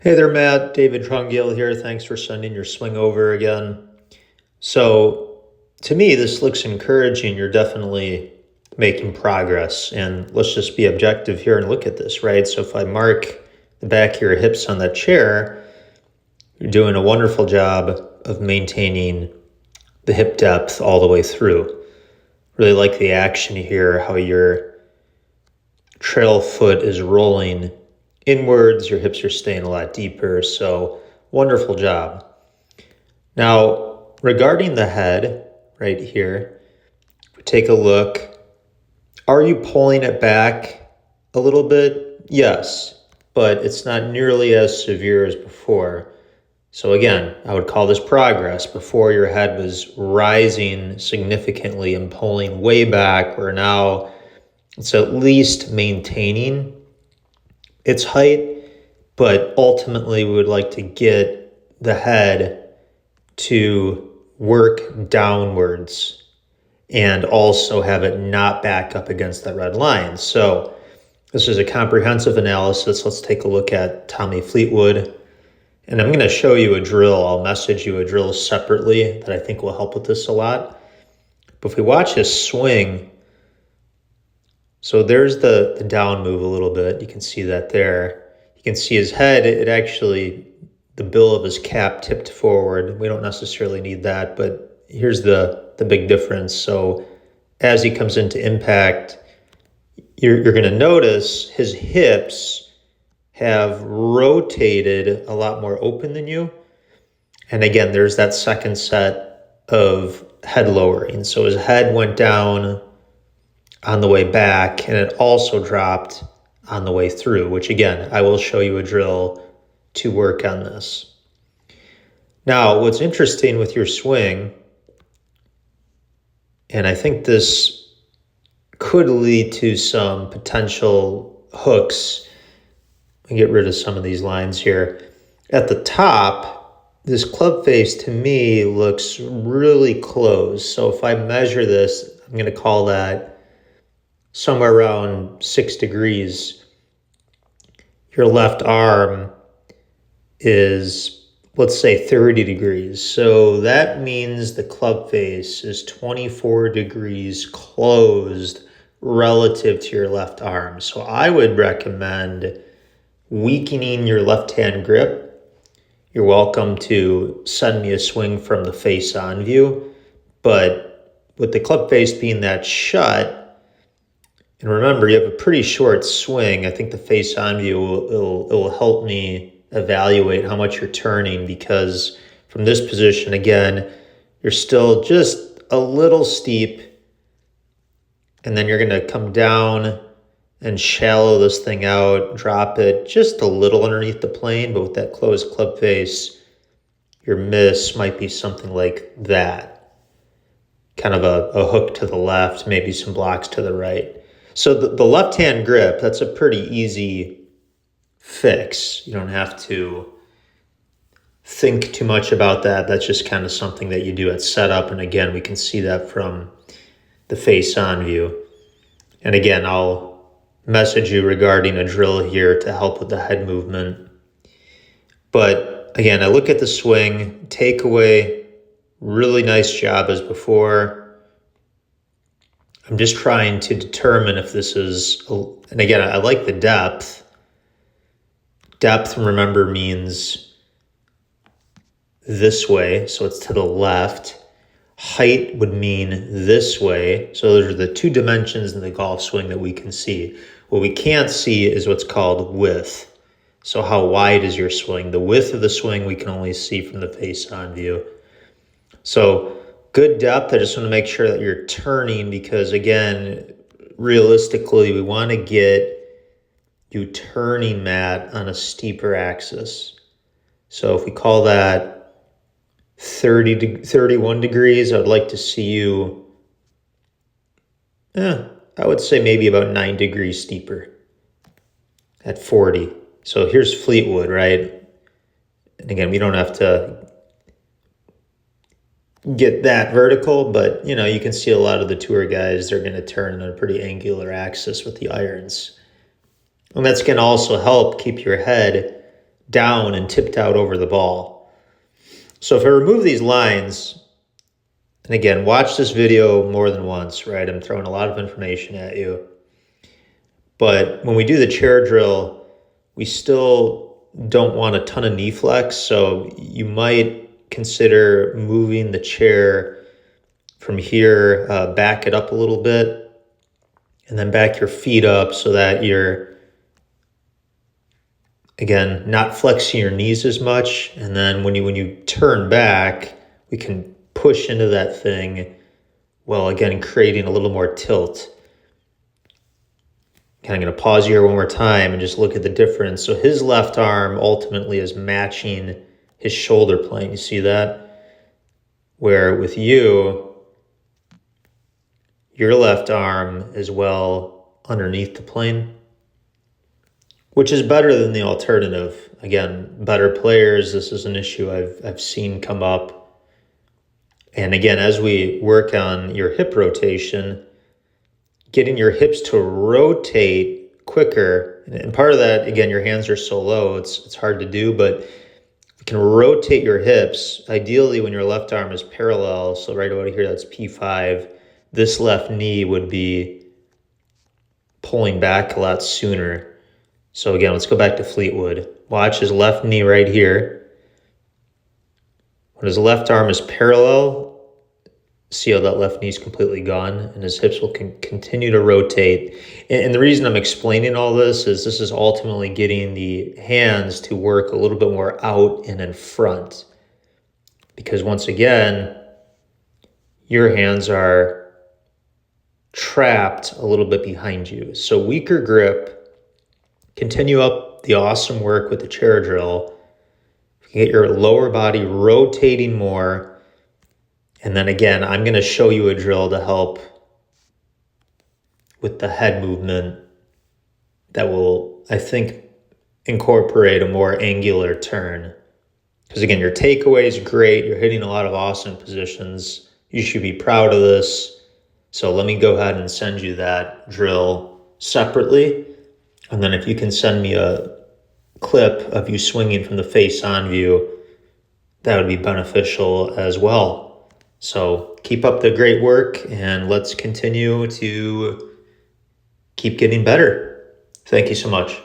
Hey there, Matt. David Trungale here. Thanks for sending your swing over again. So, to me, this looks encouraging. You're definitely making progress. And let's just be objective here and look at this, right? So, if I mark the back of your hips on that chair, you're doing a wonderful job of maintaining the hip depth all the way through. Really like the action here, how your trail foot is rolling inwards, your hips are staying a lot deeper. So, wonderful job. Now, regarding the head right here, take a look. Are you pulling it back a little bit? Yes, but it's not nearly as severe as before. So again, I would call this progress. Before your head was rising significantly and pulling way back, where now it's at least maintaining its height, but ultimately we would like to get the head to work downwards and also have it not back up against that red line. So this is a comprehensive analysis. Let's take a look at Tommy Fleetwood. And I'm going to show you a drill. I'll message you a drill separately that I think will help with this a lot. But if we watch his swing, so there's the down move a little bit. You can see that there. You can see his head, it actually, the bill of his cap tipped forward. We don't necessarily need that, but here's the big difference. So as he comes into impact, you're going to notice his hips have rotated a lot more open than you. And again, there's that second set of head lowering. So his head went down on the way back, and it also dropped on the way through, which again, I will show you a drill to work on this. Now, what's interesting with your swing, and I think this could lead to some potential hooks. Let me get rid of some of these lines here. At the top, this club face to me looks really close. So if I measure this, I'm going to call that somewhere around 6 degrees. Your left arm is, let's say, 30 degrees. So that means the club face is 24 degrees closed relative to your left arm. So I would recommend weakening your left-hand grip. You're welcome to send me a swing from the face-on view, but with the club face being that shut, and remember, you have a pretty short swing. I think the face-on view will help me evaluate how much you're turning, because from this position, again, you're still just a little steep, and then you're going to come down and shallow this thing out, drop it just a little underneath the plane, but with that closed club face, your miss might be something like that. Kind of a hook to the left, maybe some blocks to the right. So the left-hand grip, that's a pretty easy fix. You don't have to think too much about that. That's just kind of something that you do at setup. And again, we can see that from the face-on view. And again, I'll message you regarding a drill here to help with the head movement. But again, I look at the swing, takeaway, really nice job as before. I'm just trying to determine if this is, and again, I like the depth. Depth, remember, means this way, so it's to the left. Height would mean this way. So those are the two dimensions in the golf swing that we can see. What we can't see is what's called width. So how wide is your swing? The width of the swing we can only see from the face-on view. So good depth. I just want to make sure that you're turning, because again, realistically, we want to get you turning, Matt, on a steeper axis. So if we call that 31 degrees, I'd like to see you, I would say maybe about 9 degrees steeper at 40. So here's Fleetwood, right? And again, we don't have to get that vertical, but you can see a lot of the tour guys, they're going to turn on a pretty angular axis with the irons. And that's going to also help keep your head down and tipped out over the ball. So if I remove these lines, and again, watch this video more than once, right? I'm throwing a lot of information at you. But when we do the chair drill, we still don't want a ton of knee flex. So you might consider moving the chair from here, back it up a little bit, and then back your feet up so that you're, again, not flexing your knees as much. And then when you turn back, we can push into that thing while, again, creating a little more tilt. Okay, I'm going to pause here one more time and just look at the difference. So his left arm ultimately is matching his shoulder plane. You see that? Where with you, your left arm is well underneath the plane, which is better than the alternative. Again, better players, this is an issue I've seen come up. And again, as we work on your hip rotation, getting your hips to rotate quicker, and part of that, again, your hands are so low, it's hard to do, but you can rotate your hips, ideally when your left arm is parallel, so right over here, that's P5, this left knee would be pulling back a lot sooner. So again, let's go back to Fleetwood. Watch his left knee right here. When his left arm is parallel, see how that left knee is completely gone, and his hips will continue to rotate. And the reason I'm explaining all this is ultimately getting the hands to work a little bit more out and in front. Because once again, your hands are trapped a little bit behind you. So weaker grip, continue up the awesome work with the chair drill. You can get your lower body rotating more. And then again, I'm going to show you a drill to help with the head movement that will, I think, incorporate a more angular turn. Because again, your takeaway is great. You're hitting a lot of awesome positions. You should be proud of this. So let me go ahead and send you that drill separately. And then if you can send me a clip of you swinging from the face-on view, that would be beneficial as well. So keep up the great work, and let's continue to keep getting better. Thank you so much.